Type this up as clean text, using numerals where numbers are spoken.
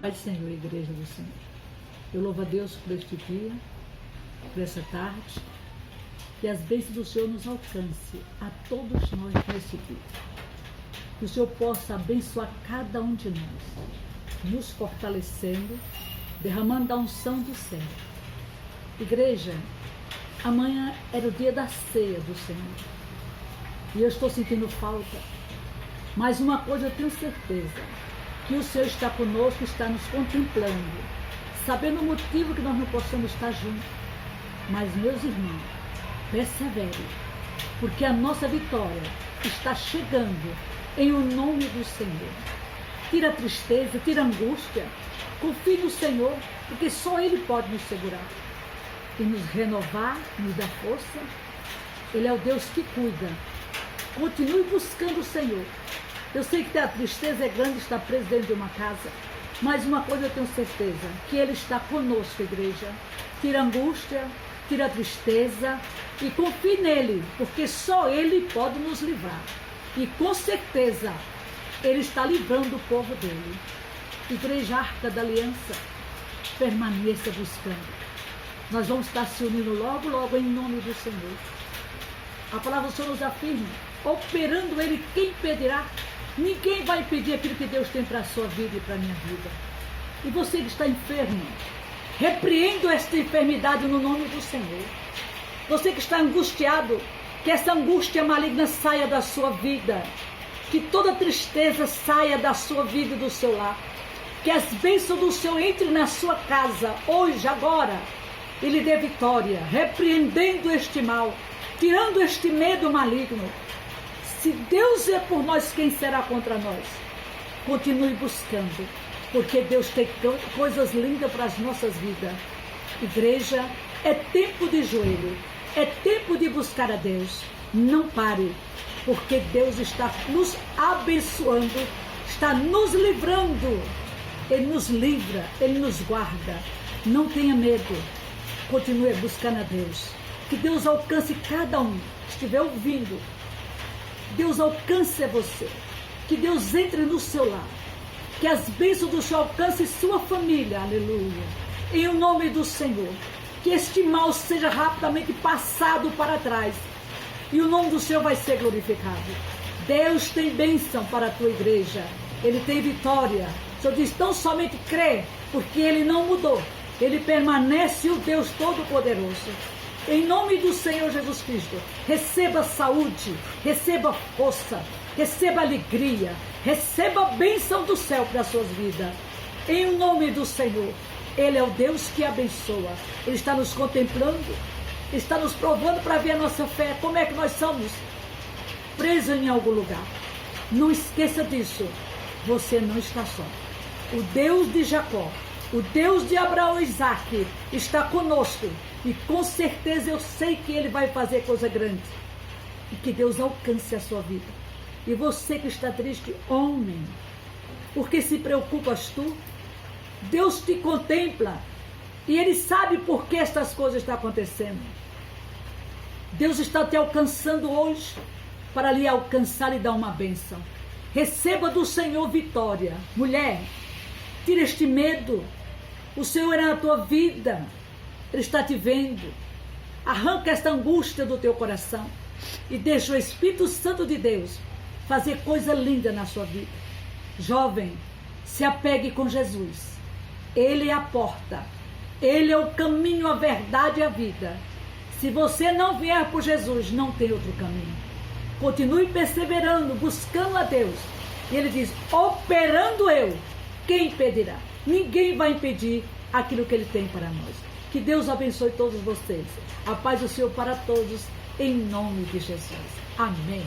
Pai Senhor, Igreja do Senhor, eu louvo a Deus por este dia, por essa tarde, que as bênçãos do Senhor nos alcance a todos nós nesse dia. Que o Senhor possa abençoar cada um de nós, nos fortalecendo, derramando a unção do céu. Igreja, amanhã era o dia da ceia do Senhor e eu estou sentindo falta, mas uma coisa eu tenho certeza, que o Senhor está conosco, está nos contemplando, sabendo o motivo que nós não possamos estar juntos. Mas, meus irmãos, persevere, porque a nossa vitória está chegando em o nome do Senhor. Tira a tristeza, tira a angústia, confie no Senhor, porque só Ele pode nos segurar e nos renovar, nos dar força. Ele é o Deus que cuida. Continue buscando o Senhor. Eu sei que a tristeza é grande estar preso dentro de uma casa, mas uma coisa eu tenho certeza, que Ele está conosco, igreja. Tira a angústia, tira a tristeza e confie nele, porque só Ele pode nos livrar. E com certeza, Ele está livrando o povo dele. Igreja Arca da Aliança, permaneça buscando. Nós vamos estar se unindo logo, logo em nome do Senhor. A palavra do Senhor nos afirma, operando Ele, quem impedirá? Ninguém vai impedir aquilo que Deus tem para a sua vida e para a minha vida. E você que está enfermo, repreendo esta enfermidade no nome do Senhor. Você que está angustiado, que essa angústia maligna saia da sua vida. Que toda tristeza saia da sua vida e do seu lar. Que as bênçãos do Senhor entrem na sua casa, hoje, agora. E lhe dê vitória, repreendendo este mal, tirando este medo maligno. Se Deus é por nós, quem será contra nós? Continue buscando, porque Deus tem coisas lindas para as nossas vidas. Igreja, é tempo de joelho, é tempo de buscar a Deus. Não pare, porque Deus está nos abençoando, está nos livrando. Ele nos livra, Ele nos guarda. Não tenha medo, continue buscando a Deus. Que Deus alcance cada um que estiver ouvindo. Deus alcance você, que Deus entre no seu lar, que as bênçãos do Senhor alcancem sua família, aleluia, em o nome do Senhor, que este mal seja rapidamente passado para trás, e o nome do Senhor vai ser glorificado. Deus tem bênção para a tua igreja, Ele tem vitória. O Senhor diz, tão somente crê, porque Ele não mudou, Ele permanece o Deus Todo-Poderoso. Em nome do Senhor Jesus Cristo, receba saúde, receba força, receba alegria, receba a bênção do céu para as suas vidas. Em nome do Senhor, Ele é o Deus que abençoa. Ele está nos contemplando, está nos provando para ver a nossa fé. Como é que nós somos? Presos em algum lugar. Não esqueça disso, você não está só. O Deus de Jacó, o Deus de Abraão e Isaac está conosco. E com certeza eu sei que Ele vai fazer coisa grande. E que Deus alcance a sua vida. E você que está triste, homem, porque se preocupas tu? Deus te contempla. E Ele sabe por que estas coisas estão acontecendo. Deus está te alcançando hoje para lhe alcançar e dar uma bênção. Receba do Senhor vitória. Mulher, tira este medo. O Senhor é na tua vida. Ele está te vendo. Arranca esta angústia do teu coração e deixa o Espírito Santo de Deus fazer coisa linda na sua vida. Jovem, se apegue com Jesus. Ele é a porta. Ele é o caminho, a verdade e a vida. Se você não vier por Jesus, não tem outro caminho. Continue perseverando, buscando a Deus. E Ele diz, operando eu, quem impedirá? Ninguém vai impedir aquilo que Ele tem para nós. Que Deus abençoe todos vocês. A paz do Senhor para todos, em nome de Jesus. Amém.